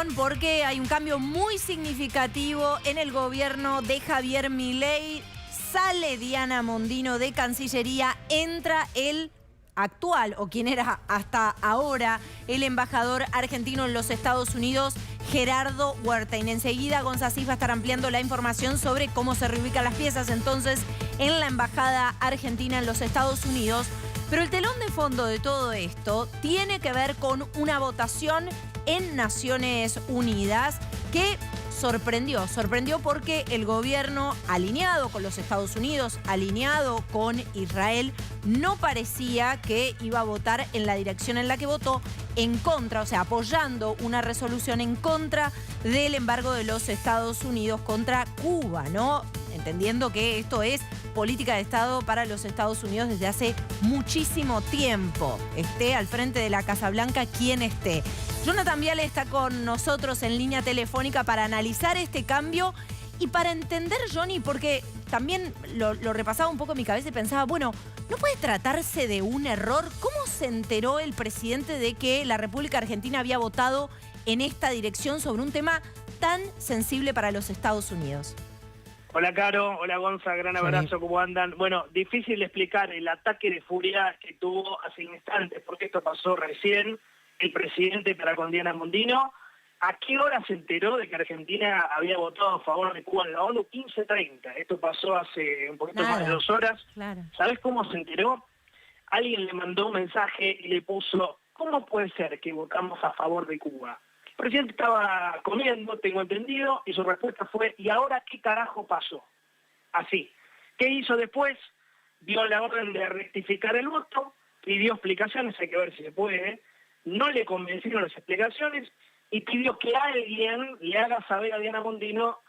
atención porque hay un cambio muy significativo en el gobierno de Javier Milei. Sale Diana Mondino de Cancillería, entra el actual, o quien era hasta ahora, el embajador argentino en los Estados Unidos, Gerardo Huertain. Enseguida Gonza Cis va a estar ampliando la información sobre cómo se reubican las piezas entonces en la embajada argentina en los Estados Unidos. Pero el telón de fondo de todo esto tiene que ver con una votación en Naciones Unidas que sorprendió porque el gobierno alineado con los Estados Unidos, alineado con Israel, no parecía que iba a votar en la dirección en la que votó, en contra, o sea, apoyando una resolución en contra del embargo de los Estados Unidos contra Cuba, ¿no? Entendiendo que esto es política de Estado para los Estados Unidos desde hace muchísimo tiempo. Esté al frente de la Casa Blanca quien esté. Jonathan Viale está con nosotros en línea telefónica para analizar este cambio y para entender, Johnny, porque también lo repasaba un poco en mi cabeza y pensaba, bueno, ¿no puede tratarse de un error? ¿Cómo se enteró el presidente de que la República Argentina había votado en esta dirección sobre un tema tan sensible para los Estados Unidos? Hola Caro, hola Gonza, gran abrazo, ¿cómo andan? Bueno, difícil de explicar el ataque de furia que tuvo hace instantes, porque esto pasó recién, el presidente para con Diana Mondino. ¿A qué hora se enteró de que Argentina había votado a favor de Cuba en la ONU? 15:30, esto pasó hace un poquito más de 2 horas. Claro. ¿Sabes cómo se enteró? Alguien le mandó un mensaje y le puso, ¿cómo puede ser que votamos a favor de Cuba? El presidente estaba comiendo, tengo entendido, y su respuesta fue, ¿y ahora qué carajo pasó? Así. ¿Qué hizo después? Dio la orden de rectificar el voto, pidió explicaciones, hay que ver si se puede, no le convencieron las explicaciones y pidió que alguien le haga saber a Diana Mondino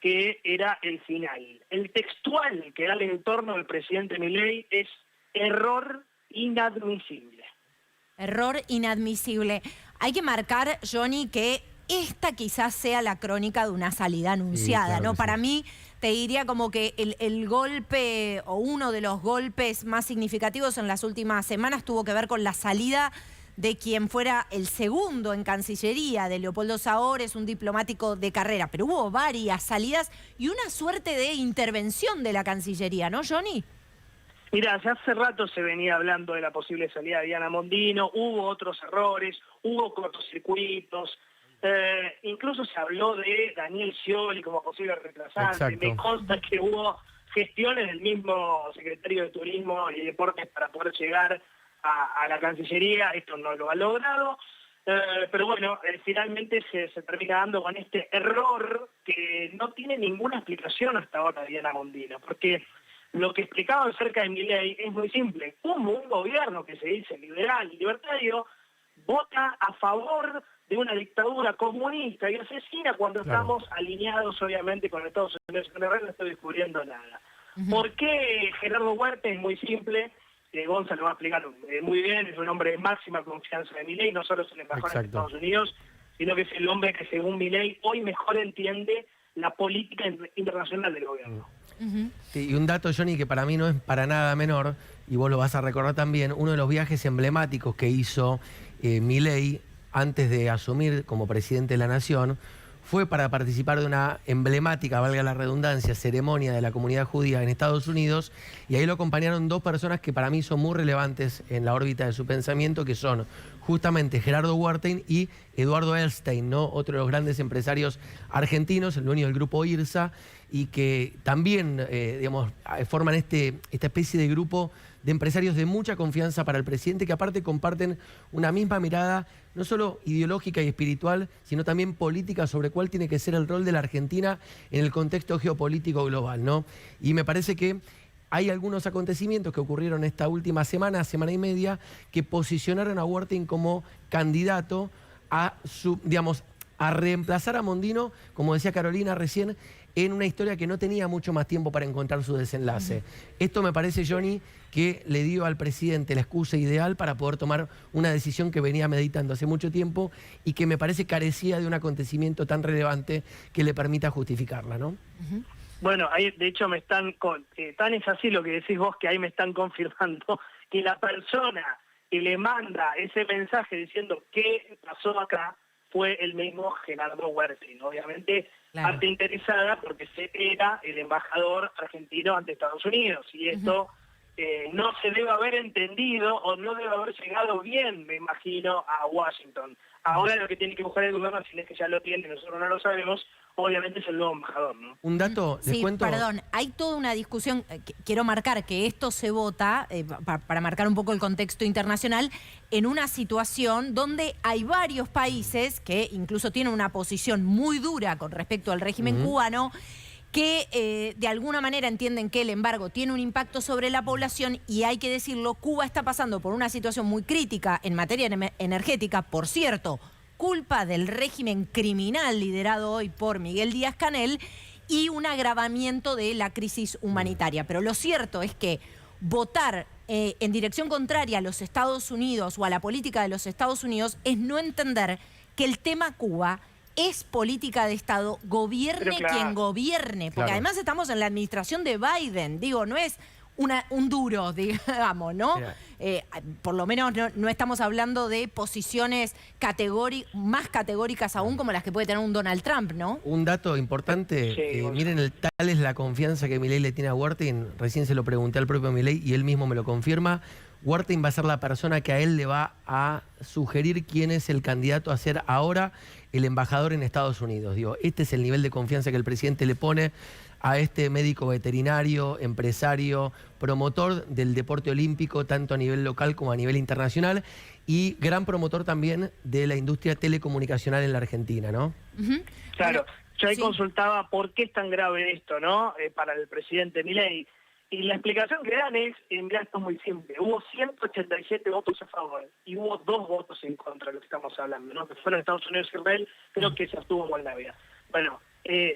que era el final. El textual que da el entorno del presidente Milei es error inadmisible. Error inadmisible. Hay que marcar, Johnny, que esta quizás sea la crónica de una salida anunciada, sí, claro, ¿no? sí. Para mí, te diría como que el golpe o uno de los golpes más significativos en las últimas semanas tuvo que ver con la salida de quien fuera el segundo en Cancillería, de Leopoldo Saores, un diplomático de carrera. Pero hubo varias salidas y una suerte de intervención de la Cancillería, ¿no, Johnny? Mira, ya hace rato se venía hablando de la posible salida de Diana Mondino, hubo otros errores, hubo cortocircuitos, incluso se habló de Daniel Scioli como posible reemplazante. Exacto. Me consta que hubo gestiones del mismo secretario de Turismo y Deportes para poder llegar a la Cancillería, esto no lo ha logrado, pero bueno, finalmente se termina dando con este error que no tiene ninguna explicación hasta ahora Diana Mondino, porque lo que explicaba acerca de Milei es muy simple. Como un gobierno que se dice liberal y libertario vota a favor de una dictadura comunista y asesina cuando estamos alineados obviamente con Estados Unidos. En realidad no estoy descubriendo nada. ¿Por qué Gerardo Huertain? Es muy simple. Gonza lo va a explicar muy bien, es un hombre de máxima confianza de Milei, no solo es el embajador de Estados Unidos, sino que es el hombre que según Milei hoy mejor entiende la política internacional del gobierno. Y un dato, Johnny, que para mí no es para nada menor, y vos lo vas a recordar también, uno de los viajes emblemáticos que hizo Milei antes de asumir como presidente de la Nación fue para participar de una emblemática, valga la redundancia, ceremonia de la comunidad judía en Estados Unidos, y ahí lo acompañaron dos personas que para mí son muy relevantes en la órbita de su pensamiento, que son justamente Gerardo Huertain y Eduardo Elstein, ¿no? Otro de los grandes empresarios argentinos, el dueño del grupo IRSA, y que también, digamos, forman esta especie de grupo de empresarios de mucha confianza para el presidente, que aparte comparten una misma mirada, no solo ideológica y espiritual, sino también política sobre cuál tiene que ser el rol de la Argentina en el contexto geopolítico global, ¿no? Y me parece que hay algunos acontecimientos que ocurrieron esta última semana y media, que posicionaron a Huertain como candidato a a reemplazar a Mondino, como decía Carolina recién, en una historia que no tenía mucho más tiempo para encontrar su desenlace. Esto me parece, Johnny, que le dio al presidente la excusa ideal para poder tomar una decisión que venía meditando hace mucho tiempo y que me parece carecía de un acontecimiento tan relevante que le permita justificarla, ¿no? Bueno, ahí de hecho me están, tan es así lo que decís vos, que ahí me están confirmando que la persona que le manda ese mensaje diciendo qué pasó acá fue el mismo Gerardo Huertin. Obviamente, Claro. parte interesada porque era el embajador argentino ante Estados Unidos. Y esto no se debe haber entendido o no debe haber llegado bien, me imagino, a Washington. Ahora lo que tiene que buscar el gobierno, si es que ya lo tiene, nosotros no lo sabemos, obviamente es el nuevo embajador, ¿no? Un dato, les Sí, cuento. perdón, hay toda una discusión, quiero marcar que esto se vota, para marcar un poco el contexto internacional, en una situación donde hay varios países que incluso tienen una posición muy dura con respecto al régimen cubano, que de alguna manera entienden que el embargo tiene un impacto sobre la población y hay que decirlo, Cuba está pasando por una situación muy crítica en materia energética, por cierto, culpa del régimen criminal liderado hoy por Miguel Díaz-Canel y un agravamiento de la crisis humanitaria. Pero lo cierto es que votar en dirección contraria a los Estados Unidos o a la política de los Estados Unidos es no entender que el tema Cuba es política de Estado, gobierne Pero claro, quien gobierne, porque claro. además estamos en la administración de Biden, digo, no es un duro, digamos, ¿no? Mira. Por lo menos no estamos hablando de posiciones más categóricas aún como las que puede tener un Donald Trump, ¿no? Un dato importante, Sí, vos. miren, tal es la confianza que Milei le tiene a Huertin, recién se lo pregunté al propio Milei y él mismo me lo confirma. Huertin va a ser la persona que a él le va a sugerir quién es el candidato a ser ahora el embajador en Estados Unidos. Digo, este es el nivel de confianza que el presidente le pone a este médico veterinario, empresario, promotor del deporte olímpico, tanto a nivel local como a nivel internacional, y gran promotor también de la industria telecomunicacional en la Argentina, ¿no? Ujú. Claro, Bueno, yo ahí sí. consultaba por qué es tan grave esto, ¿no? Para el presidente Milei. Y la explicación que dan es, mirá, esto es muy simple, hubo 187 votos a favor y hubo 2 votos en contra de lo que estamos hablando, ¿no? Que fueron Estados Unidos y Israel, creo que se abstuvo Moldavia. Bueno,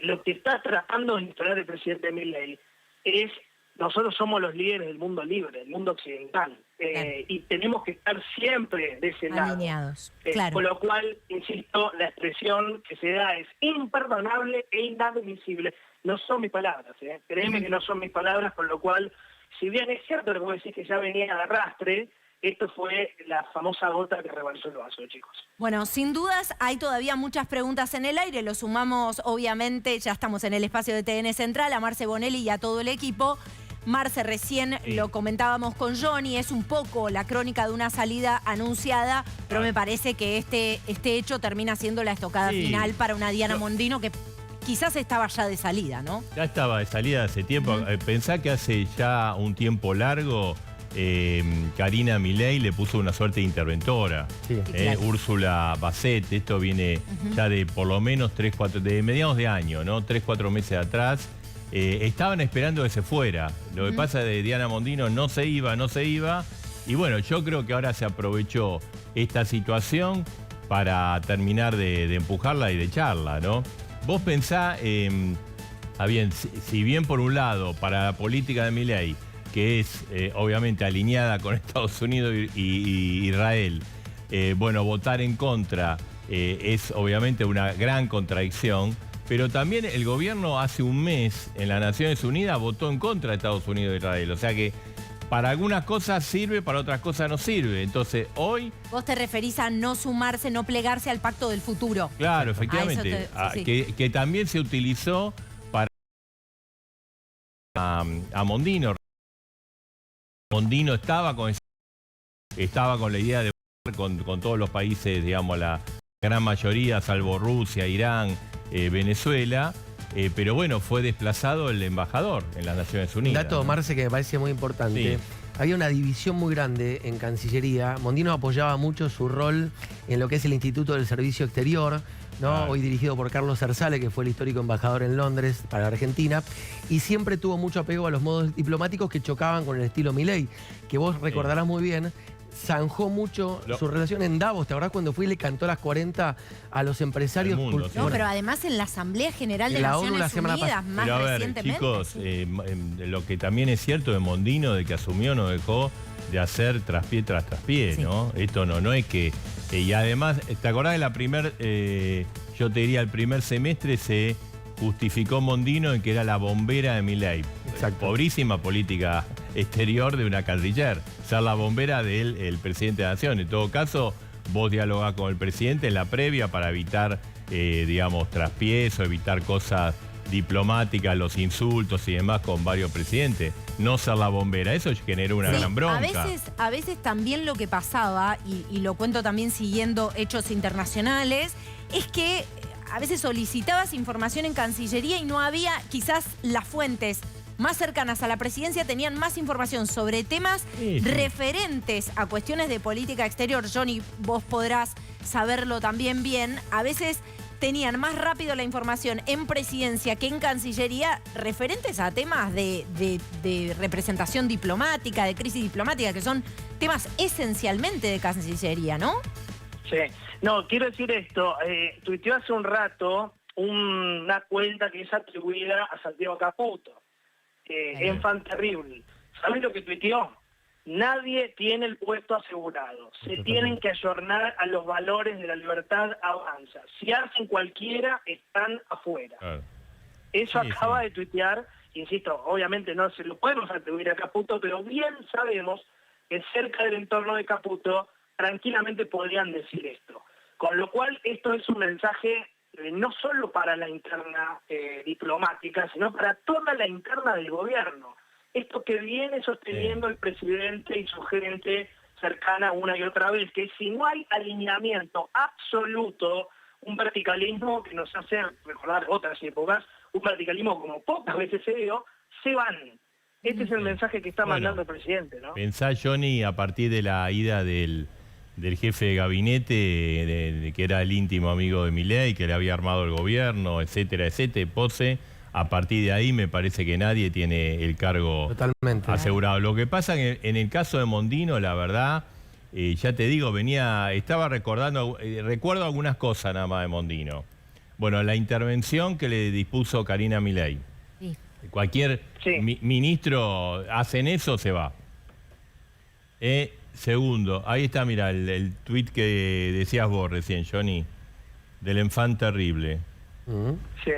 lo que está tratando de instalar el presidente Milei es, nosotros somos los líderes del mundo libre, del mundo occidental, y tenemos que estar siempre de ese lado. Alineados, claro. Con lo cual, insisto, la expresión que se da es imperdonable e inadmisible. No son mis palabras, créeme que no son mis palabras, con lo cual, si bien es cierto lo que vos decís que ya venía de arrastre, esto fue la famosa gota que rebalsó el vaso, chicos. Bueno, sin dudas hay todavía muchas preguntas en el aire, lo sumamos obviamente, ya estamos en el espacio de TN Central, a Marce Bonelli y a todo el equipo. Marce, recién lo comentábamos con Johnny, es un poco la crónica de una salida anunciada, pero me parece que este hecho termina siendo la estocada final para una Diana Mondino que quizás estaba ya de salida, ¿no? Ya estaba de salida hace tiempo. Pensá que hace ya un tiempo largo Karina Milei le puso una suerte de interventora. Sí. Claro. Úrsula Bassett, esto viene ya de por lo menos 3, 4, de mediados de año, ¿no? 3, 4 meses atrás. Estaban esperando que se fuera. Lo que pasa de Diana Mondino no se iba. Y bueno, yo creo que ahora se aprovechó esta situación para terminar de empujarla y de echarla, ¿no? Vos pensá, bien, si bien por un lado, para la política de Milei, que es obviamente alineada con Estados Unidos y Israel, bueno, votar en contra es obviamente una gran contradicción, pero también el gobierno hace un mes en las Naciones Unidas votó en contra de Estados Unidos e Israel, o sea que para algunas cosas sirve, para otras cosas no sirve. Entonces, hoy... Vos te referís a no sumarse, no plegarse al pacto del futuro. Claro, efectivamente, sí. que también se utilizó para a Mondino. Mondino estaba con la idea de con todos los países, digamos, la gran mayoría, salvo Rusia, Irán, Venezuela, pero bueno, fue desplazado el embajador en las Naciones Unidas. Dato, ¿no? Marce, que me parece muy importante. Sí. Había una división muy grande en Cancillería. Mondino apoyaba mucho su rol en lo que es el Instituto del Servicio Exterior, ¿no? Claro. Hoy dirigido por Carlos Zersale, que fue el histórico embajador en Londres para Argentina, y siempre tuvo mucho apego a los modos diplomáticos que chocaban con el estilo Milei, que vos recordarás muy bien. Zanjó mucho su relación en Davos. ¿Te acordás cuando fue y le cantó las 40 a los empresarios? Al mundo, sí. No, pero además en la Asamblea General de En la ONU Naciones la semana Unidas, más Pero a ver, recientemente. chicos, sí. lo que también es cierto de Mondino, de que asumió, no dejó de hacer traspié tras traspié, Sí. ¿no? Esto no es que... y además, ¿te acordás de la yo te diría, el primer semestre se justificó Mondino en que era la bombera de Milei? Exacto. Pobrísima política exterior de una canciller, ser la bombera del presidente de la Nación. En todo caso, vos dialogás con el presidente en la previa para evitar, digamos, traspiés o evitar cosas diplomáticas, los insultos y demás con varios presidentes. No ser la bombera, eso generó una gran bronca. A veces también lo que pasaba, y lo cuento también siguiendo hechos internacionales, es que a veces solicitabas información en Cancillería y no había, quizás las fuentes más cercanas a la presidencia tenían más información sobre temas referentes a cuestiones de política exterior. Johnny, vos podrás saberlo también bien. A veces tenían más rápido la información en presidencia que en Cancillería referentes a temas de representación diplomática, de crisis diplomática, que son temas esencialmente de Cancillería, ¿no? Sí. No, quiero decir esto. Tuiteó hace un rato una cuenta que es atribuida a Santiago Caputo. Enfant terrible. ¿Sabes lo que tuiteó? Nadie tiene el puesto asegurado. Se tienen que ayornar a los valores de la libertad avanza. Si hacen cualquiera, están afuera. Claro. Eso acaba de tuitear, insisto, obviamente no se lo podemos atribuir a Caputo, pero bien sabemos que cerca del entorno de Caputo tranquilamente podrían decir esto. Con lo cual, esto es un mensaje no solo para la interna diplomática, sino para toda la interna del gobierno. Esto que viene sosteniendo el presidente y su gente cercana una y otra vez, que si no hay alineamiento absoluto, un verticalismo que nos hace recordar otras épocas, un verticalismo como pocas veces se dio, se van. Este es el mensaje que está mandando el presidente, ¿no? Pensá, Johnny, a partir de la ida del jefe de gabinete, que era el íntimo amigo de Milei, que le había armado el gobierno, etcétera, etcétera, Pose, a partir de ahí me parece que nadie tiene el cargo totalmente asegurado. Lo que pasa en el caso de Mondino, la verdad, ya te digo, estaba recordando, recuerdo algunas cosas nada más de Mondino. Bueno, la intervención que le dispuso Karina Milei. Sí. Cualquier ministro hacen eso, se va. Segundo, ahí está, mira, el tuit que decías vos recién, Johnny, del Enfant terrible. Sí.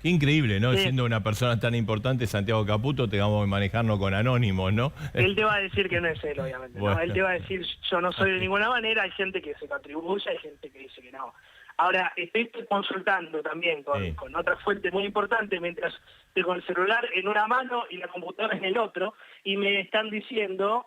Qué increíble, ¿no? Sí. Siendo una persona tan importante, Santiago Caputo, tengamos que manejarnos con anónimos, ¿no? Él te va a decir que no es él, obviamente. Bueno. ¿No? Él te va a decir, yo no soy de ninguna manera, hay gente que se contribuye, hay gente que dice que no. Ahora, estoy consultando también con otra fuente muy importante, mientras tengo el celular en una mano y la computadora en el otro, y me están diciendo,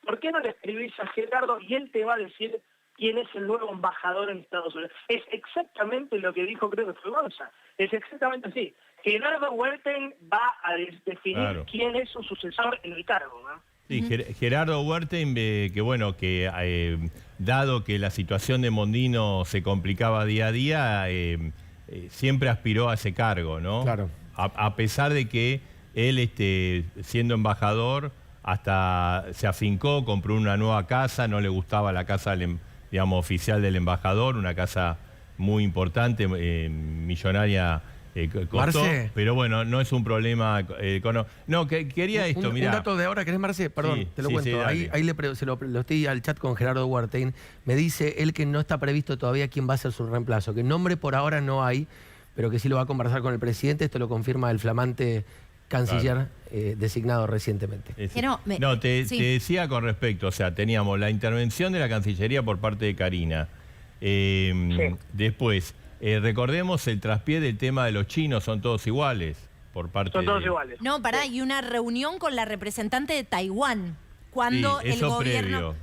¿por qué no le escribís a Gerardo? Y él te va a decir quién es el nuevo embajador en Estados Unidos. Es exactamente lo que dijo, creo que fue Gonza. Es exactamente así. Gerardo Huerten va a definir quién es su sucesor en el cargo, ¿no? Sí, Gerardo Huerten, que bueno, que dado que la situación de Mondino se complicaba día a día, siempre aspiró a ese cargo, ¿no? Claro. A pesar de que él, siendo embajador, hasta se afincó, compró una nueva casa, no le gustaba la casa, digamos, oficial del embajador, una casa muy importante, millonaria. Costó, pero bueno, no es un problema. No, quería esto, mirá. Un dato de ahora, ¿querés, Marce? Perdón, te lo cuento. Ahí se lo estoy al chat con Gerardo Huerten. Me dice él que no está previsto todavía quién va a ser su reemplazo, que nombre por ahora no hay, pero que sí lo va a conversar con el presidente. Esto lo confirma el flamante canciller designado recientemente. Te decía con respecto, o sea, teníamos la intervención de la Cancillería por parte de Karina. Después, recordemos el traspié del tema de los chinos, son todos iguales por parte Son todos iguales. No, pará, y una reunión con la representante de Taiwán. Cuando el gobierno...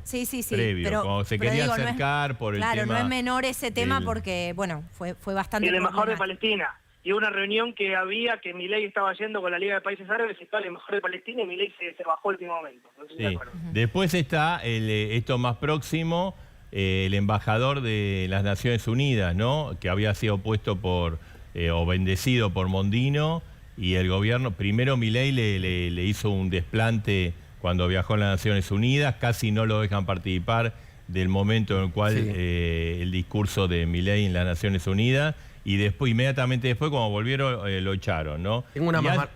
Previo, pero cuando se quería acercar no es, por el tema... tema... Claro, no es menor ese tema porque, bueno, fue bastante... Y el embajador de Palestina. Y una reunión que había, que Milei estaba yendo con la Liga de Países Árabes, y estaba el embajador de Palestina y Milei se bajó al último momento. No sé si te acuerdas. Después está esto más próximo... el embajador de las Naciones Unidas, ¿no? Que había sido puesto o bendecido por Mondino, y el gobierno, primero Milei le hizo un desplante cuando viajó a las Naciones Unidas, casi no lo dejan participar del momento en el cual el discurso de Milei en las Naciones Unidas, y después, inmediatamente después, cuando volvieron, lo echaron, ¿no?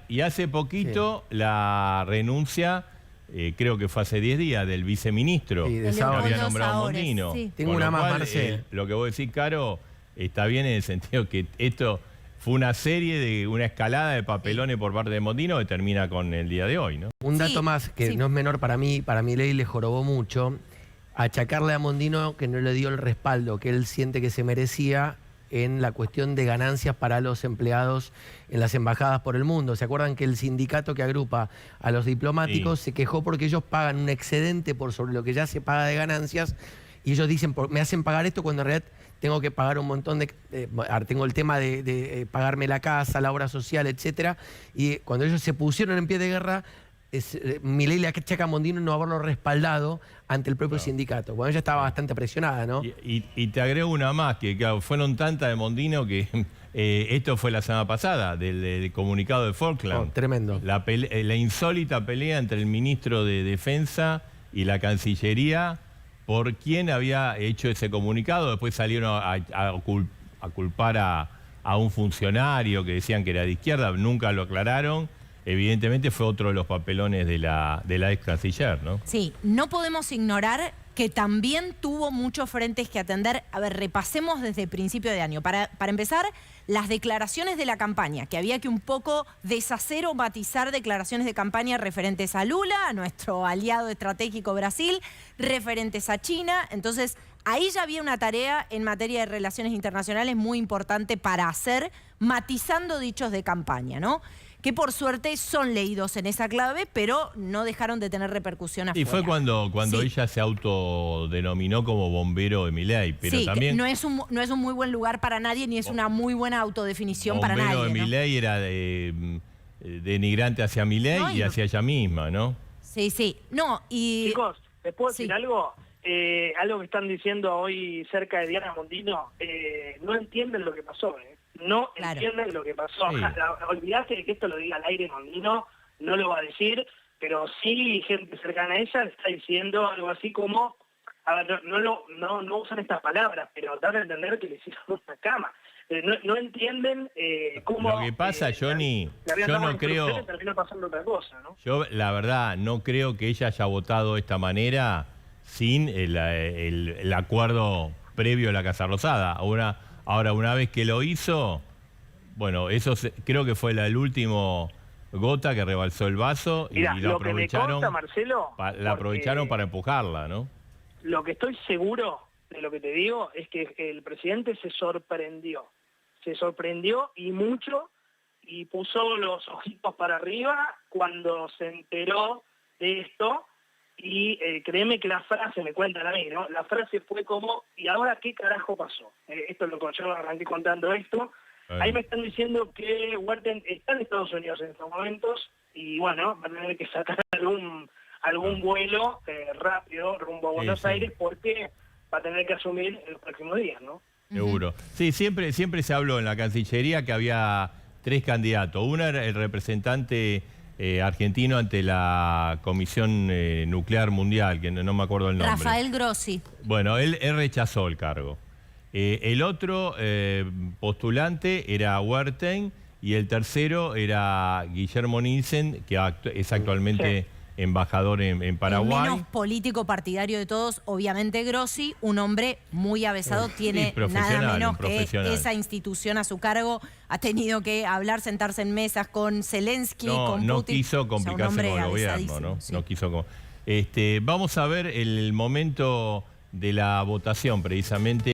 Y hace poquito la renuncia... creo que fue hace 10 días, del viceministro que había nombrado Mondino. Sí. Tengo una más, Marcel. Lo que vos decís, Caro, está bien en el sentido que esto fue una escalada de papelones por parte de Mondino que termina con el día de hoy, ¿no? Un dato más, que no es menor para mí, para Milei le jorobó mucho. achacarle a Mondino que no le dio el respaldo que él siente que se merecía en la cuestión de ganancias para los empleados en las embajadas por el mundo. ¿Se acuerdan que el sindicato que agrupa a los diplomáticos se quejó porque ellos pagan un excedente por sobre lo que ya se paga de ganancias y ellos dicen, me hacen pagar esto cuando en realidad tengo que pagar un montón de... tengo el tema de pagarme la casa, la obra social, etcétera, y cuando ellos se pusieron en pie de guerra, Milei le achaca a Mondino no haberlo respaldado ante el propio sindicato. Bueno, ella estaba bastante presionada, ¿no? Y te agrego una más, que claro, fueron tantas de Mondino que esto fue la semana pasada, del comunicado de Falkland. Oh, tremendo. La insólita pelea entre el ministro de Defensa y la Cancillería por quién había hecho ese comunicado. Después salieron a culpar a un funcionario que decían que era de izquierda, nunca lo aclararon. Evidentemente fue otro de los papelones de la ex canciller, ¿no? Sí, no podemos ignorar que también tuvo muchos frentes que atender. A ver, repasemos desde el principio de año. Para empezar, las declaraciones de la campaña, que había que un poco deshacer o matizar declaraciones de campaña referentes a Lula, a nuestro aliado estratégico Brasil, referentes a China. Entonces, ahí ya había una tarea en materia de relaciones internacionales muy importante para hacer, matizando dichos de campaña, ¿no? Que por suerte son leídos en esa clave, pero no dejaron de tener repercusión afuera. Y fue cuando ella se autodenominó como bombero de Milei, pero sí, también... no es un muy buen lugar para nadie, ni es una muy buena autodefinición para nadie. Bombero de Milei era denigrante hacia Milei y hacia ella misma, ¿no? Sí, sí. No, y... Chicos, ¿les puedo decir algo? Algo que están diciendo hoy cerca de Diana Mondino, no entienden lo que pasó, No entienden lo que pasó. Sí. Olvidaste de que esto lo diga al aire Mondino, no lo va a decir, pero sí gente cercana a ella está diciendo algo así como, a ver, no usan estas palabras, pero dan a entender que le hicieron una cama. No entienden cómo... Lo que pasa, Johnny, yo no creo... Terminó pasando otra cosa, ¿no? Yo, la verdad, no creo que ella haya votado de esta manera sin el acuerdo previo a la Casa Rosada. Ahora, una vez que lo hizo, bueno, eso creo que fue el último gota que rebalsó el vaso. Mirá, y lo aprovecharon, consta, Marcelo, la aprovecharon para empujarla, ¿no? Lo que estoy seguro de lo que te digo es que el presidente se sorprendió y mucho, y puso los ojitos para arriba cuando se enteró de esto. Y créeme que la frase, me cuentan a mí, ¿no? La frase fue como, ¿y ahora qué carajo pasó? Esto es lo que yo arranqué contando esto. Ahí me están diciendo que Huerten está en Estados Unidos en estos momentos y bueno, va a tener que sacar algún vuelo rápido rumbo a Buenos Aires porque va a tener que asumir en los próximos días, ¿no? Seguro. Sí, siempre se habló en la Cancillería que había 3 candidatos. Uno era el representante... argentino ante la Comisión Nuclear Mundial, que no me acuerdo el nombre. Rafael Grossi. Bueno, él rechazó el cargo. El otro postulante era Huerten y el tercero era Guillermo Nielsen, que es actualmente embajador en Paraguay. El menos político partidario de todos, obviamente Grossi, un hombre muy avesado, tiene nada menos que esa institución a su cargo, ha tenido que hablar, sentarse en mesas con Zelensky, con Putin. No quiso complicarse con el gobierno, ¿no? Sí. No quiso... Vamos a ver el momento de la votación, precisamente.